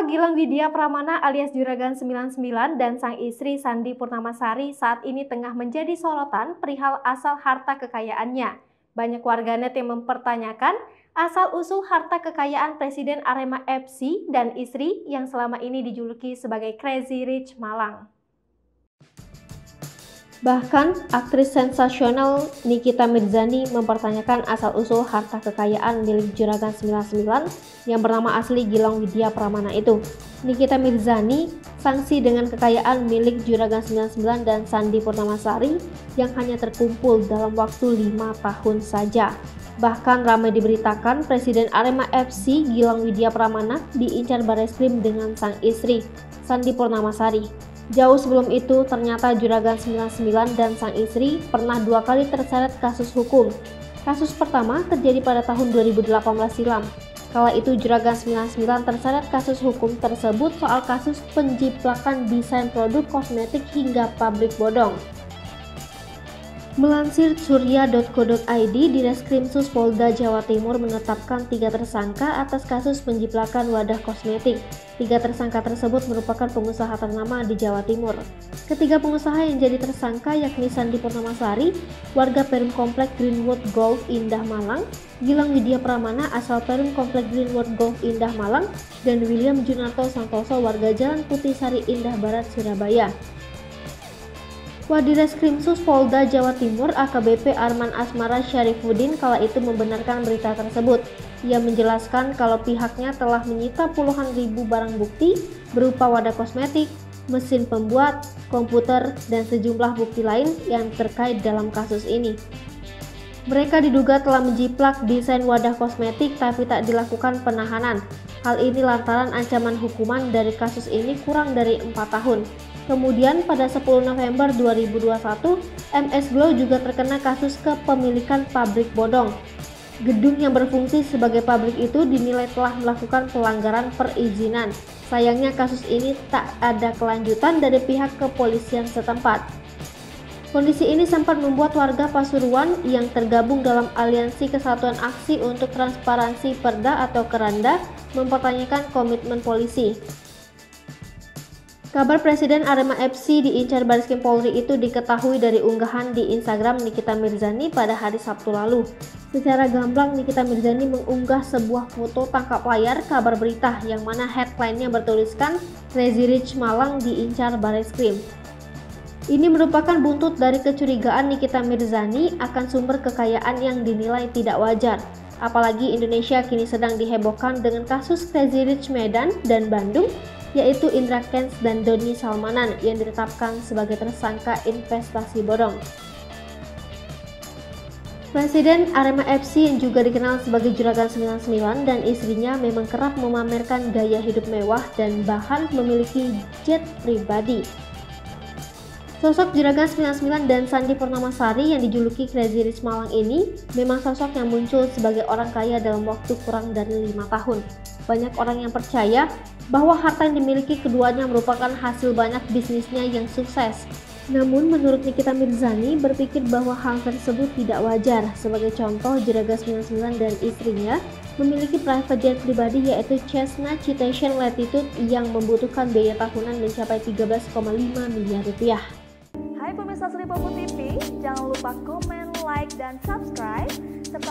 Gilang Widya Pramana alias Juragan 99 dan sang istri Sandi Purnamasari saat ini tengah menjadi sorotan perihal asal harta kekayaannya. Banyak warganet yang mempertanyakan asal-usul harta kekayaan Presiden Arema FC dan istri yang selama ini dijuluki sebagai Crazy Rich Malang. Bahkan, aktris sensasional Nikita Mirzani mempertanyakan asal-usul harta kekayaan milik Juragan 99 yang bernama asli Gilang Widya Pramana itu. Nikita Mirzani sangsi dengan kekayaan milik Juragan 99 dan Sandi Purnamasari yang hanya terkumpul dalam waktu 5 tahun saja. Bahkan ramai diberitakan Presiden Arema FC Gilang Widya Pramana diincar Bareskrim dengan sang istri, Sandi Purnamasari. Jauh sebelum itu, ternyata Juragan 99 dan sang istri pernah 2 kali terseret kasus hukum. Kasus pertama terjadi pada tahun 2018 silam. Kala itu Juragan 99 terseret kasus hukum tersebut soal kasus penjiplakan desain produk kosmetik hingga pabrik bodong. Melansir surya.co.id, Direskrimsus Polda Jawa Timur menetapkan 3 tersangka atas kasus penjiplakan wadah kosmetik. 3 tersangka tersebut merupakan pengusaha ternama di Jawa Timur. Ketiga pengusaha yang jadi tersangka yakni Sandi Purnamasari, warga Perum Komplek Greenwood Golf Indah Malang, Gilang Widya Pramana asal Perum Komplek Greenwood Golf Indah Malang, dan William Junarto Santoso warga Jalan Putih Sari Indah Barat, Surabaya. Wadireskrimsus Polda Jawa Timur AKBP Arman Asmara Syarifuddin kala itu membenarkan berita tersebut. Ia menjelaskan kalau pihaknya telah menyita puluhan ribu barang bukti berupa wadah kosmetik, mesin pembuat, komputer, dan sejumlah bukti lain yang terkait dalam kasus ini. Mereka diduga telah menjiplak desain wadah kosmetik tapi tak dilakukan penahanan. Hal ini lantaran ancaman hukuman dari kasus ini kurang dari 4 tahun. Kemudian pada 10 November 2021, MS Glow juga terkena kasus kepemilikan pabrik bodong. Gedung yang berfungsi sebagai pabrik itu dinilai telah melakukan pelanggaran perizinan. Sayangnya kasus ini tak ada kelanjutan dari pihak kepolisian setempat. Kondisi ini sempat membuat warga Pasuruan yang tergabung dalam Aliansi Kesatuan Aksi untuk Transparansi Perda atau Keranda mempertanyakan komitmen polisi. Kabar Presiden Arema FC diincar Bareskrim Polri itu diketahui dari unggahan di Instagram Nikita Mirzani pada hari Sabtu lalu. Secara gamblang, Nikita Mirzani mengunggah sebuah foto tangkap layar kabar berita yang mana headline-nya bertuliskan Crazy Rich Malang diincar Bareskrim. Ini merupakan buntut dari kecurigaan Nikita Mirzani akan sumber kekayaan yang dinilai tidak wajar. Apalagi Indonesia kini sedang dihebohkan dengan kasus Crazy Rich Medan dan Bandung, yaitu Indra Kents dan Doni Salmanan yang ditetapkan sebagai tersangka investasi bodong. Presiden Arema FC yang juga dikenal sebagai Juragan 99 dan istrinya memang kerap memamerkan gaya hidup mewah dan bahkan memiliki jet pribadi. Sosok Juragan 99 dan Sandi Purnamasari yang dijuluki Crazy Rich Malang ini memang sosok yang muncul sebagai orang kaya dalam waktu kurang dari 5 tahun. Banyak orang yang percaya bahwa harta yang dimiliki keduanya merupakan hasil banyak bisnisnya yang sukses. Namun menurut Nikita Mirzani berpikir bahwa hal tersebut tidak wajar. Sebagai contoh, Juragan 99 dan istrinya memiliki private jet pribadi yaitu Cessna Citation Latitude yang membutuhkan biaya tahunan mencapai 13,5 miliar rupiah. Hai pemirsa Sri Popo TV, jangan lupa komen, like, dan subscribe serta